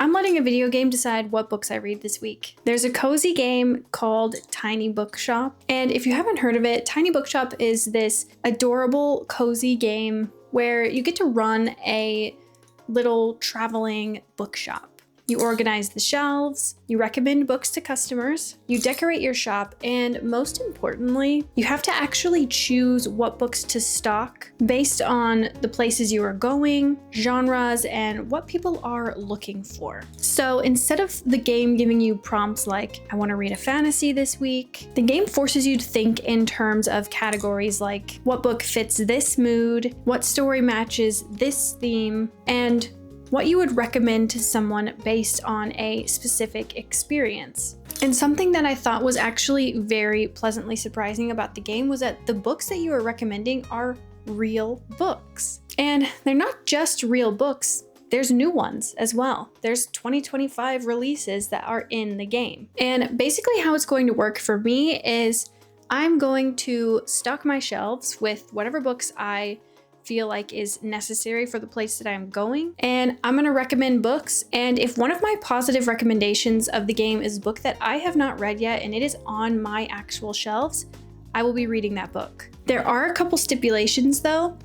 I'm letting a video game decide what books I read this week. There's a cozy game called Tiny Bookshop, and if you haven't heard of it, Tiny Bookshop is this adorable, cozy game where you get to run a little traveling bookshop. You organize the shelves, you recommend books to customers, you decorate your shop, and most importantly, you have to actually choose what books to stock based on the places you are going, genres, and what people are looking for. So instead of the game giving you prompts like, I want to read a fantasy this week, the game forces you to think in terms of categories like what book fits this mood, what story matches this theme, and what you would recommend to someone based on a specific experience. And something that I thought was actually very pleasantly surprising about the game was that the books that you are recommending are real books. And they're not just real books, there's new ones as well. There's 2025 releases that are in the game. And basically how it's going to work for me is I'm going to stock my shelves with whatever books I feel like is necessary for the place that I'm going, and I'm gonna recommend books. And if one of my positive recommendations of the game is a book that I have not read yet and it is on my actual shelves, I will be reading that book. There are a couple stipulations though.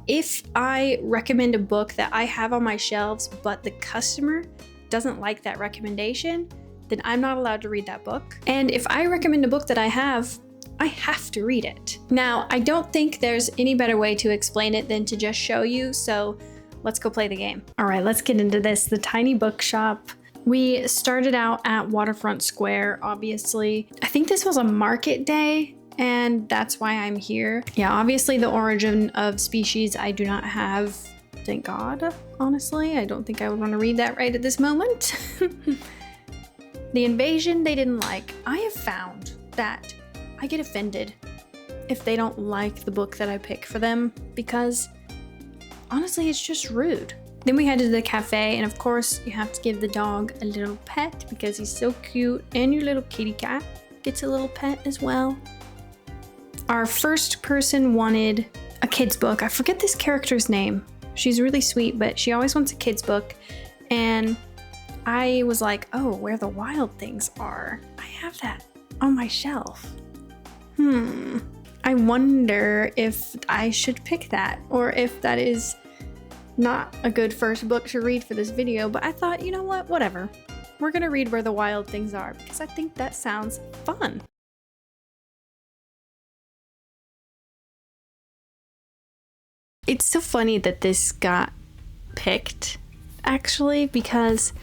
If I recommend a book that I have on my shelves but the customer doesn't like that recommendation, then I'm not allowed to read that book. And if I recommend a book that I have to read it. Now, I don't think there's any better way to explain it than to just show you, so let's go play the game. All right, let's get into this. The Tiny Bookshop. We started out at Waterfront Square, obviously. I think this was a market day, and that's why I'm here. Yeah, obviously the origin of species I do not have, thank God, honestly. I don't think I would want to read that right at this moment. The invasion they didn't like. I have found that I get offended if they don't like the book that I pick for them because honestly, it's just rude. Then we headed to the cafe, and of course you have to give the dog a little pet because he's so cute, and your little kitty cat gets a little pet as well. Our first person wanted a kid's book. I forget this character's name. She's really sweet, but she always wants a kid's book, and I was like, oh, Where the Wild Things Are. I have that on my shelf. I wonder if I should pick that, or if that is not a good first book to read for this video, but I thought, you know what, whatever. We're gonna read Where the Wild Things Are because I think that sounds fun. It's so funny that this got picked, actually, because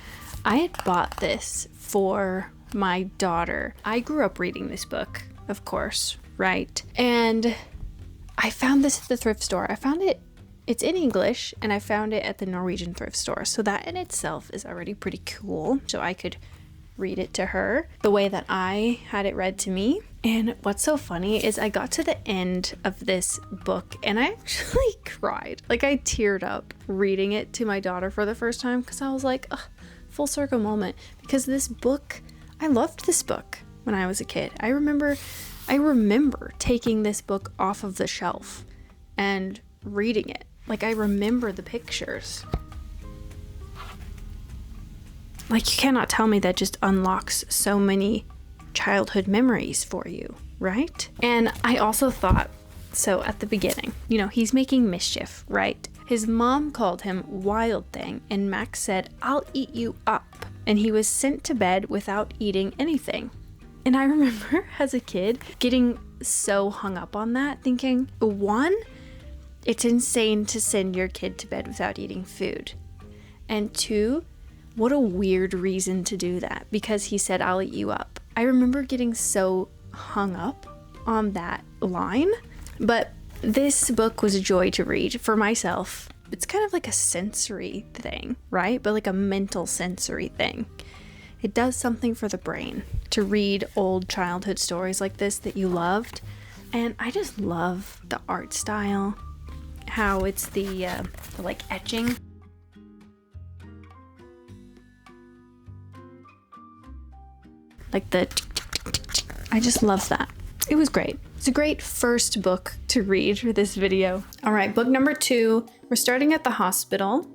I had bought this for my daughter. I grew up reading this book, of course, right? And I found this at the thrift store. It's in English, and I found it at the Norwegian thrift store. So that in itself is already pretty cool. So I could read it to her the way that I had it read to me. And what's so funny is I got to the end of this book and I actually cried. Like, I teared up reading it to my daughter for the first time because I was like, ugh, full circle moment. Because this book, I loved this book when I was a kid. I remember taking this book off of the shelf and reading it. Like, I remember the pictures. Like, you cannot tell me that just unlocks so many childhood memories for you, right? And I also thought, so at the beginning, he's making mischief, right? His mom called him Wild Thing, and Max said, I'll eat you up. And he was sent to bed without eating anything. And I remember as a kid getting so hung up on that, thinking, one, it's insane to send your kid to bed without eating food. And two, what a weird reason to do that, because he said, I'll eat you up. I remember getting so hung up on that line, but this book was a joy to read for myself. It's kind of like a sensory thing, right? But like a mental sensory thing. It does something for the brain to read old childhood stories like this that you loved. And I just love the art style, how it's the like etching. Like I just love that. It was great. It's a great first book to read for this video. All right, book number 2. We're starting at the hospital.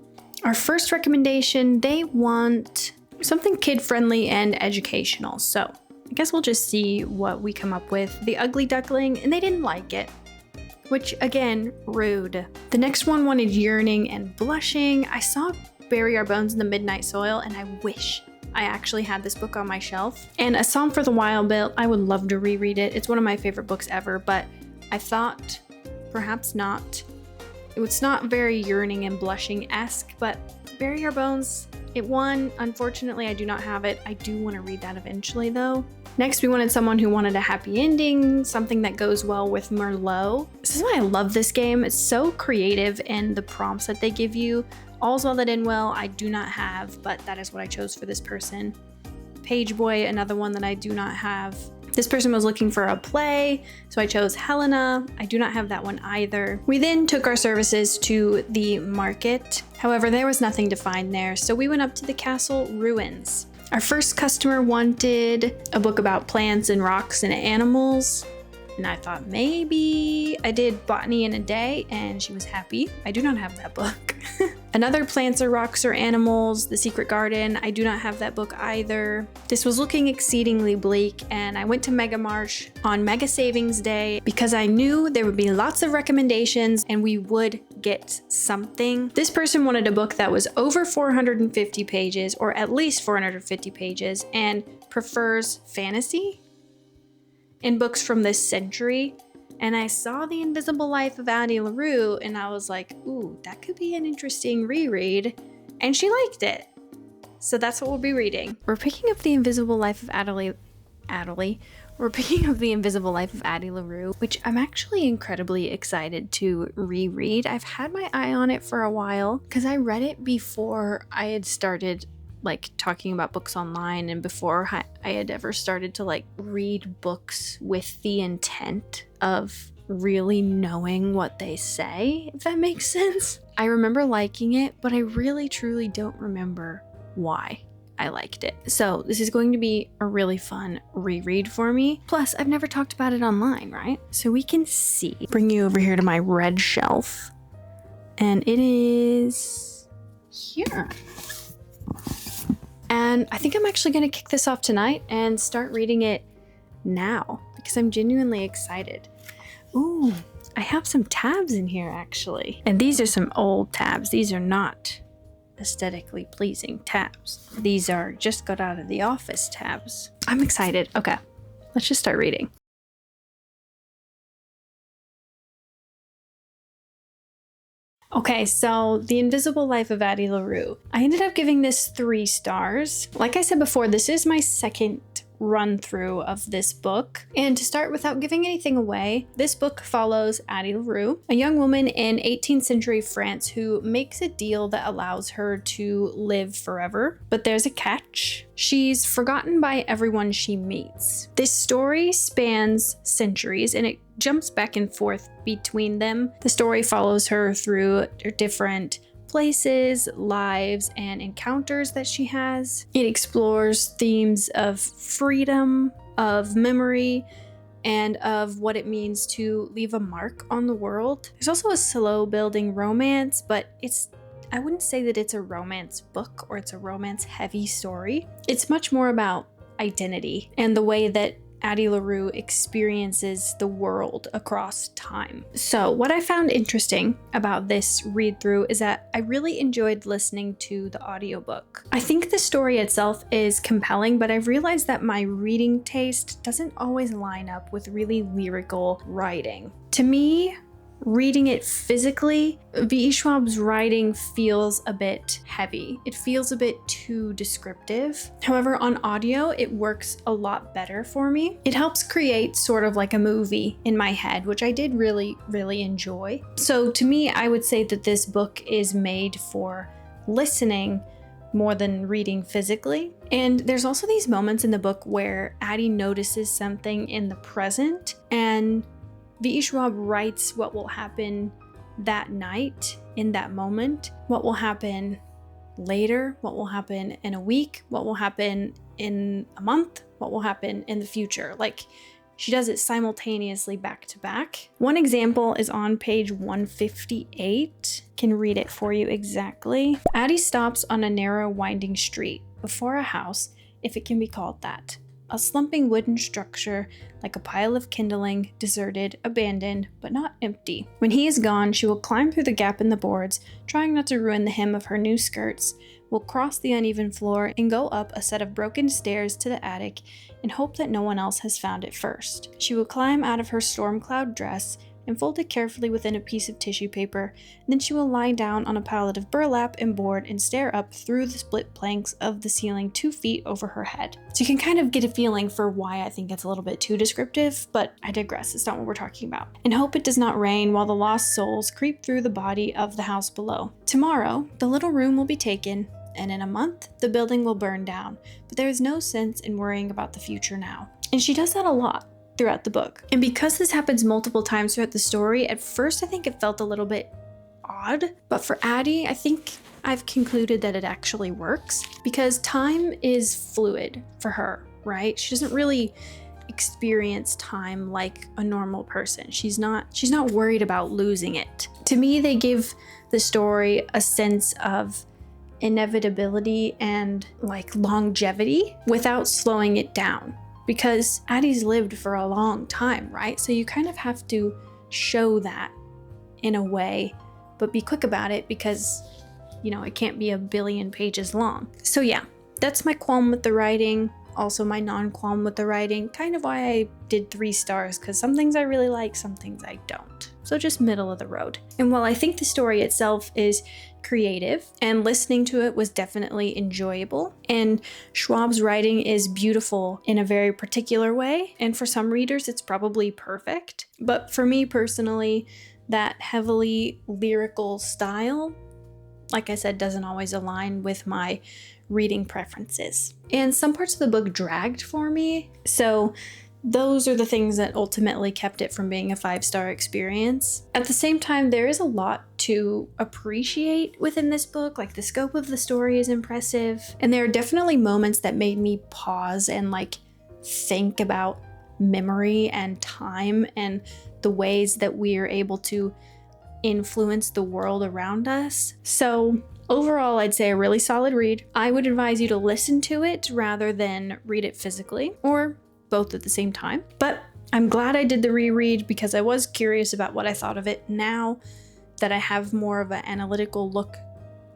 Our first recommendation, they want something kid-friendly and educational. So I guess we'll just see what we come up with. The Ugly Duckling, and they didn't like it. Which, again, rude. The next one wanted Yearning and Blushing. I saw Bury Our Bones in the Midnight Soil, and I wish I actually had this book on my shelf. And A Psalm for the Wild Bill, I would love to reread it. It's one of my favorite books ever, but I thought perhaps not. It's not very Yearning and Blushing-esque, but Bury Our Bones, it won. Unfortunately, I do not have it. I do want to read that eventually, though. Next, we wanted someone who wanted a happy ending, something that goes well with Merlot. This is why I love this game. It's so creative, and the prompts that they give you. All's Well That End Well, I do not have, but that is what I chose for this person. Page Boy, another one that I do not have. This person was looking for a play, so I chose Helena. I do not have that one either. We then took our services to the market. However, there was nothing to find there, so we went up to the castle ruins. Our first customer wanted a book about plants and rocks and animals. And I thought maybe I did Botany in a Day, and she was happy. I do not have that book. Another Plants or Rocks or Animals, The Secret Garden. I do not have that book either. This was looking exceedingly bleak, and I went to Mega Marsh on Mega Savings Day because I knew there would be lots of recommendations and we would get something. This person wanted a book that was over 450 pages, or at least 450 pages, and prefers fantasy in books from this century. And I saw The Invisible Life of Addie LaRue, and I was like, ooh, that could be an interesting reread. And she liked it. So that's what we'll be reading. We're picking up The Invisible Life of We're picking up The Invisible Life of Addie LaRue, which I'm actually incredibly excited to reread. I've had my eye on it for a while because I read it before I had started talking about books online, and before I had ever started to read books with the intent of really knowing what they say, if that makes sense. I remember liking it, but I really truly don't remember why I liked it. So this is going to be a really fun reread for me. Plus, I've never talked about it online, right? So we can see. Bring you over here to my red shelf, and it is here. And I think I'm actually going to kick this off tonight and start reading it now because I'm genuinely excited. Ooh, I have some tabs in here actually. And these are some old tabs. These are not aesthetically pleasing tabs. These are just got out of the office tabs. I'm excited. Okay, let's just start reading. Okay, so The Invisible Life of Addie LaRue. I ended up giving this 3 stars. Like I said before, this is my second run through of this book. And to start, without giving anything away, this book follows Addie LaRue, a young woman in 18th century France who makes a deal that allows her to live forever. But there's a catch. She's forgotten by everyone she meets. This story spans centuries and it jumps back and forth between them. The story follows her through different places, lives, and encounters that she has. It explores themes of freedom, of memory, and of what it means to leave a mark on the world. There's also a slow building romance, but I wouldn't say that it's a romance book or it's a romance heavy story. It's much more about identity and the way that Addie LaRue experiences the world across time. So what I found interesting about this read through is that I really enjoyed listening to the audiobook. I think the story itself is compelling, but I've realized that my reading taste doesn't always line up with really lyrical writing. To me, reading it physically, V.E. Schwab's writing feels a bit heavy. It feels a bit too descriptive. However, on audio, it works a lot better for me. It helps create sort of like a movie in my head, which I did really, really enjoy. So to me, I would say that this book is made for listening more than reading physically. And there's also these moments in the book where Addie notices something in the present, and V.E. Schwab writes what will happen that night, in that moment, what will happen later, what will happen in a week, what will happen in a month, what will happen in the future. Like, she does it simultaneously back to back. One example is on page 158. Can read it for you exactly. Addie stops on a narrow winding street before a house, if it can be called that. A slumping wooden structure, like a pile of kindling, deserted, abandoned, but not empty. When he is gone, she will climb through the gap in the boards, trying not to ruin the hem of her new skirts, will cross the uneven floor and go up a set of broken stairs to the attic and hope that no one else has found it first. She will climb out of her storm cloud dress and fold it carefully within a piece of tissue paper, and then she will lie down on a pallet of burlap and board and stare up through the split planks of the ceiling 2 feet over her head. So you can kind of get a feeling for why I think it's a little bit too descriptive, but I digress, it's not what we're talking about. And hope it does not rain while the lost souls creep through the body of the house below. Tomorrow, the little room will be taken, and in a month, the building will burn down, but there is no sense in worrying about the future now. And she does that a lot throughout the book. And because this happens multiple times throughout the story, at first I think it felt a little bit odd, but for Addie, I think I've concluded that it actually works because time is fluid for her, right? She doesn't really experience time like a normal person. She's not worried about losing it. To me, they give the story a sense of inevitability and like longevity without slowing it down. Because Addie's lived for a long time, right? So you kind of have to show that in a way, but be quick about it because, you know, it can't be a billion pages long. So yeah, that's my qualm with the writing. Also my non-qualm with the writing. Kind of why I did 3 stars, because some things I really like, some things I don't. So just middle of the road. And while I think the story itself is creative and listening to it was definitely enjoyable, and Schwab's writing is beautiful in a very particular way, and for some readers it's probably perfect, but for me personally, that heavily lyrical style, like I said, doesn't always align with my reading preferences. And some parts of the book dragged for me, so those are the things that ultimately kept it from being a 5-star experience. At the same time, there is a lot to appreciate within this book. Like the scope of the story is impressive. And there are definitely moments that made me pause and like think about memory and time and the ways that we are able to influence the world around us. So overall, I'd say a really solid read. I would advise you to listen to it rather than read it physically, or both at the same time. But I'm glad I did the reread because I was curious about what I thought of it now that I have more of an analytical look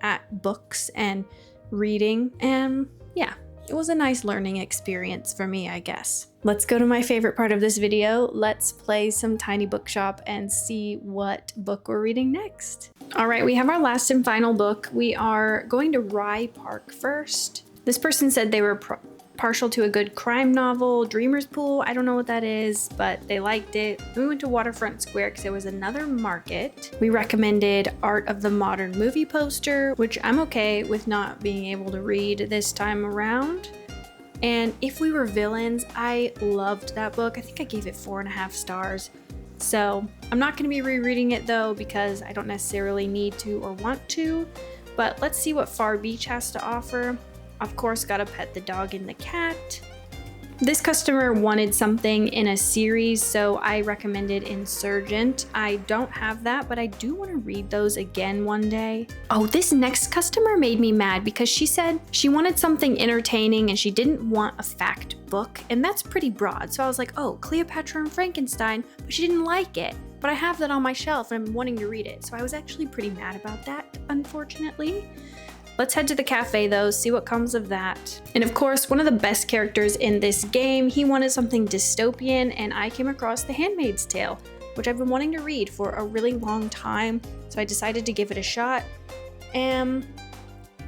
at books and reading. And yeah, it was a nice learning experience for me, I guess. Let's go to my favorite part of this video. Let's play some Tiny Bookshop and see what book we're reading next. All right, we have our last and final book. We are going to Rye Park first. This person said they were partial to a good crime novel, Dreamer's Pool. I don't know what that is, but they liked it. We went to Waterfront Square because there was another market. We recommended Art of the Modern Movie Poster, which I'm okay with not being able to read this time around. And If We Were Villains, I loved that book. I think I gave it 4.5 stars. So I'm not going to be rereading it though because I don't necessarily need to or want to. But let's see what Far Beach has to offer. Of course, gotta pet the dog and the cat. This customer wanted something in a series, so I recommended Insurgent. I don't have that, but I do want to read those again one day. Oh, this next customer made me mad because she said she wanted something entertaining and she didn't want a fact book, and that's pretty broad. So I was like, oh, Cleopatra and Frankenstein, but she didn't like it. But I have that on my shelf and I'm wanting to read it, so I was actually pretty mad about that, unfortunately. Let's head to the cafe though, see what comes of that. And of course, one of the best characters in this game, he wanted something dystopian, and I came across The Handmaid's Tale, which I've been wanting to read for a really long time, so I decided to give it a shot. And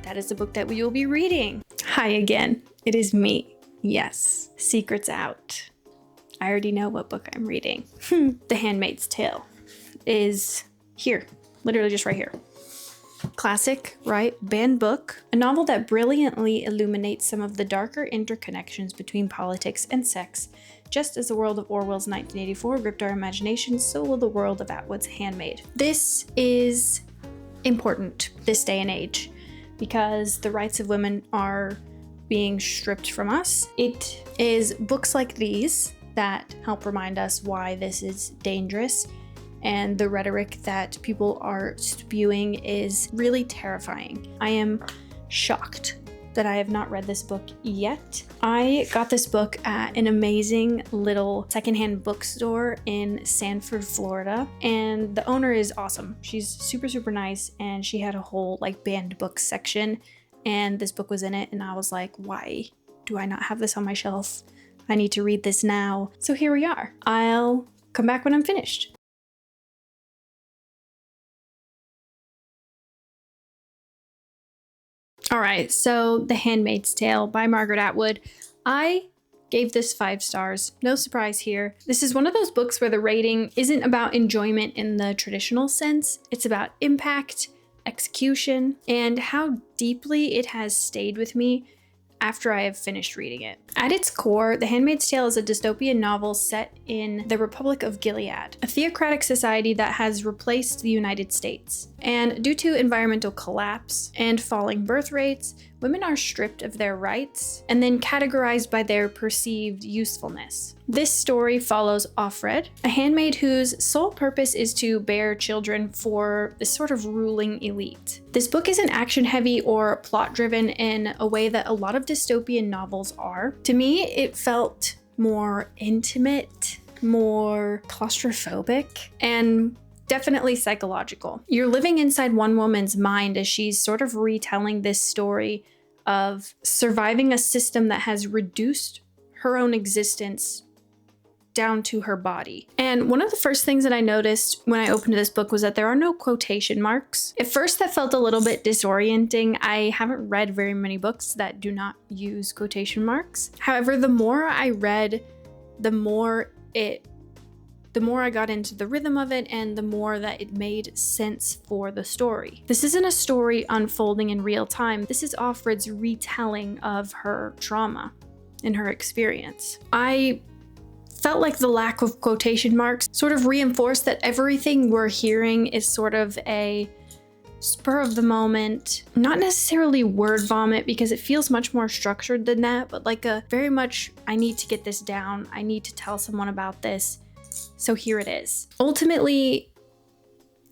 that is the book that we will be reading. Hi again, it is me. Yes, secret's out. I already know what book I'm reading. The Handmaid's Tale is here, literally just right here. Classic, right? Banned book. A novel that brilliantly illuminates some of the darker interconnections between politics and sex. Just as the world of Orwell's 1984 gripped our imagination, so will the world of Atwood's Handmaid. This is important this day and age because the rights of women are being stripped from us. It is books like these that help remind us why this is dangerous. And the rhetoric that people are spewing is really terrifying. I am shocked that I have not read this book yet. I got this book at an amazing little secondhand bookstore in Sanford, Florida, and the owner is awesome. She's super, super nice, and she had a whole like banned books section, and this book was in it, and I was like, why do I not have this on my shelf? I need to read this now. So here we are. I'll come back when I'm finished. All right, so The Handmaid's Tale by Margaret Atwood. I gave this 5 stars. No surprise here. This is one of those books where the rating isn't about enjoyment in the traditional sense. It's about impact, execution, and how deeply it has stayed with me after I have finished reading it. At its core, The Handmaid's Tale is a dystopian novel set in the Republic of Gilead, a theocratic society that has replaced the United States. And due to environmental collapse and falling birth rates, women are stripped of their rights and then categorized by their perceived usefulness. This story follows Offred, a handmaid whose sole purpose is to bear children for this sort of ruling elite. This book isn't action-heavy or plot-driven in a way that a lot of dystopian novels are. To me, it felt more intimate, more claustrophobic, and definitely psychological. You're living inside one woman's mind as she's sort of retelling this story of surviving a system that has reduced her own existence down to her body. And one of the first things that I noticed when I opened this book was that there are no quotation marks. At first that felt a little bit disorienting. I haven't read very many books that do not use quotation marks. However, the more I read, the more I got into the rhythm of it, and the more that it made sense for the story. This isn't a story unfolding in real time. This is Offred's retelling of her trauma and her experience. I felt like the lack of quotation marks sort of reinforced that everything we're hearing is sort of a spur of the moment, not necessarily word vomit because it feels much more structured than that, but like a very much, I need to get this down, I need to tell someone about this, so here it is. Ultimately,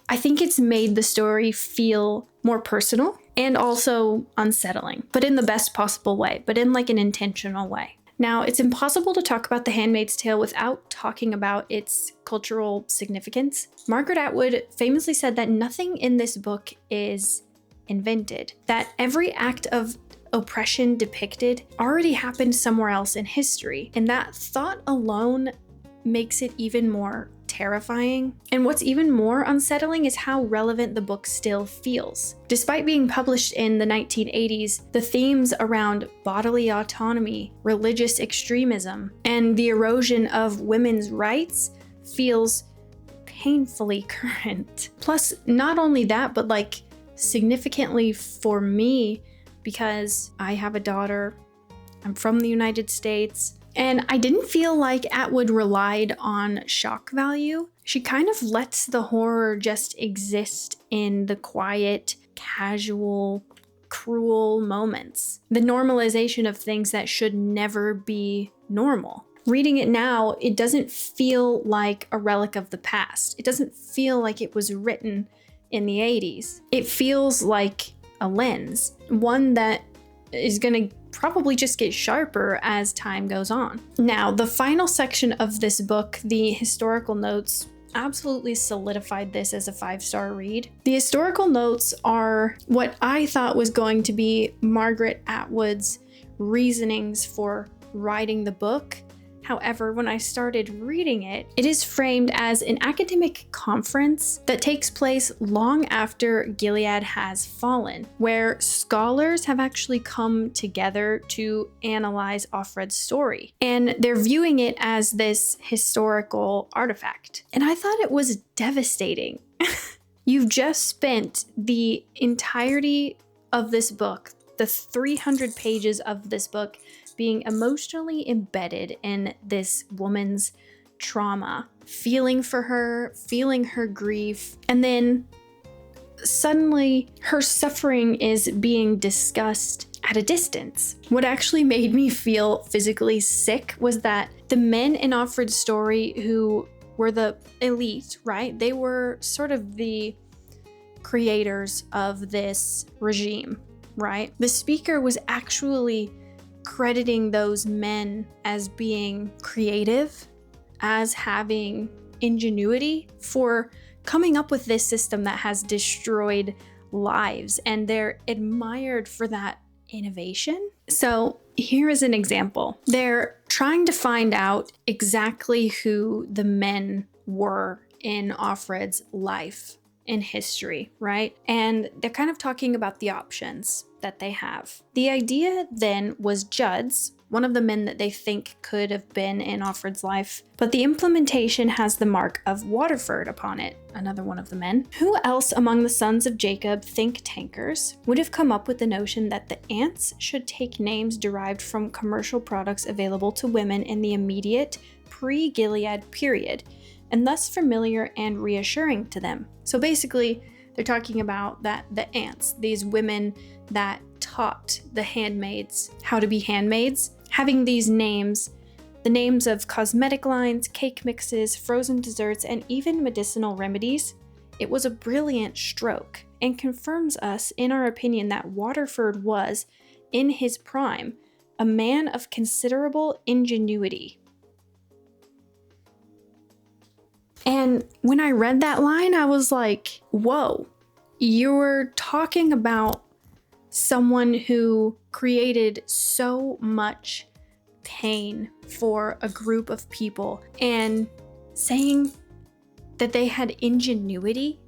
I think it's made the story feel more personal and also unsettling, but in the best possible way, but in like an intentional way. Now, it's impossible to talk about The Handmaid's Tale without talking about its cultural significance. Margaret Atwood famously said that nothing in this book is invented, that every act of oppression depicted already happened somewhere else in history, and that thought alone makes it even more terrifying. And what's even more unsettling is how relevant the book still feels. Despite being published in the 1980s, the themes around bodily autonomy, religious extremism, and the erosion of women's rights feels painfully current. Plus, not only that, but like significantly for me, because I have a daughter, I'm from the United States, and I didn't feel like Atwood relied on shock value. She kind of lets the horror just exist in the quiet, casual, cruel moments. The normalization of things that should never be normal. Reading it now, it doesn't feel like a relic of the past. It doesn't feel like it was written in the 80s. It feels like a lens, one that is gonna probably just get sharper as time goes on. Now, the final section of this book, the historical notes, absolutely solidified this as a 5-star read. The historical notes are what I thought was going to be Margaret Atwood's reasonings for writing the book. However, when I started reading it, it is framed as an academic conference that takes place long after Gilead has fallen, where scholars have actually come together to analyze Offred's story. And they're viewing it as this historical artifact. And I thought it was devastating. You've just spent the entirety of this book, the 300 pages of this book, being emotionally embedded in this woman's trauma, feeling for her, feeling her grief, and then suddenly her suffering is being discussed at a distance. What actually made me feel physically sick was that the men in Offred's story who were the elite, right? They were sort of the creators of this regime, right? The speaker was actually crediting those men as being creative, as having ingenuity for coming up with this system that has destroyed lives, and they're admired for that innovation. So here is an example. They're trying to find out exactly who the men were in Offred's life in history, right? And they're kind of talking about the options that they have. The idea then was Judd's, one of the men that they think could have been in Offred's life, but the implementation has the mark of Waterford upon it, another one of the men. Who else among the sons of Jacob, think tankers, would have come up with the notion that the ants should take names derived from commercial products available to women in the immediate pre-Gilead period, and thus familiar and reassuring to them? So basically, they're talking about that the ants, these women that taught the handmaids how to be handmaids, having these names, the names of cosmetic lines, cake mixes, frozen desserts, and even medicinal remedies. It was a brilliant stroke and confirms us in our opinion that Waterford was, in his prime, a man of considerable ingenuity. And when I read that line, I was like, whoa, you're talking about someone who created so much pain for a group of people and saying that they had ingenuity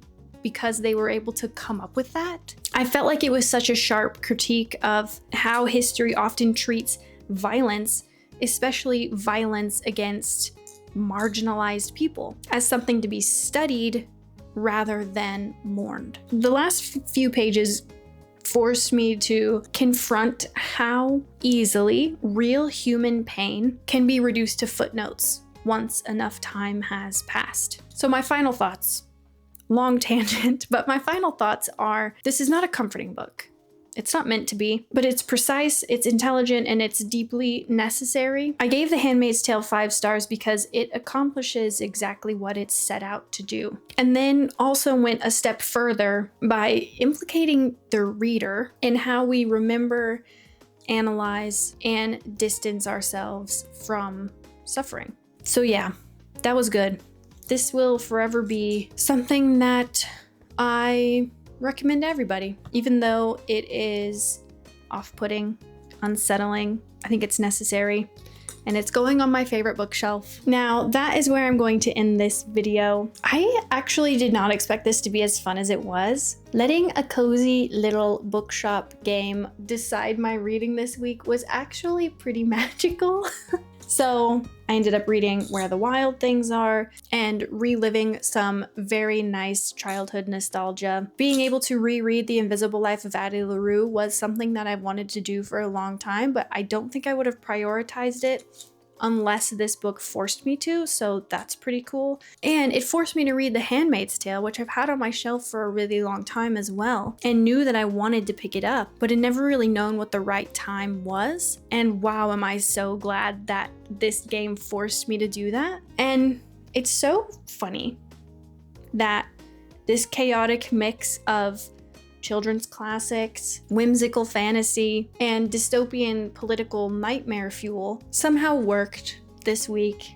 because they were able to come up with that. I felt like it was such a sharp critique of how history often treats violence, especially violence against marginalized people, as something to be studied rather than mourned. The last few pages forced me to confront how easily real human pain can be reduced to footnotes once enough time has passed. So my final thoughts, long tangent, but my final thoughts are, this is not a comforting book. It's not meant to be, but it's precise, it's intelligent, and it's deeply necessary. I gave The Handmaid's Tale 5 stars because it accomplishes exactly what it's set out to do. And then also went a step further by implicating the reader in how we remember, analyze, and distance ourselves from suffering. So yeah, that was good. This will forever be something that I recommend to everybody, even though it is off-putting, unsettling. I think it's necessary, and it's going on my favorite bookshelf. Now, that is where I'm going to end this video. I actually did not expect this to be as fun as it was. Letting a cozy little bookshop game decide my reading this week was actually pretty magical. So I ended up reading Where the Wild Things Are and reliving some very nice childhood nostalgia. Being able to reread The Invisible Life of Addie LaRue was something that I've wanted to do for a long time, but I don't think I would have prioritized it unless this book forced me to, so that's pretty cool. And it forced me to read The Handmaid's Tale, which I've had on my shelf for a really long time as well, and knew that I wanted to pick it up, but had never really known what the right time was. And wow, am I so glad that this game forced me to do that. And it's so funny that this chaotic mix of children's classics, whimsical fantasy, and dystopian political nightmare fuel somehow worked this week,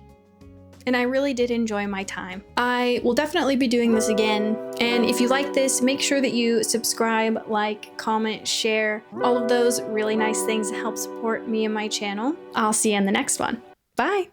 and I really did enjoy my time. I will definitely be doing this again, and if you like this, make sure that you subscribe, like, comment, share. All of those really nice things help support me and my channel. I'll see you in the next one. Bye!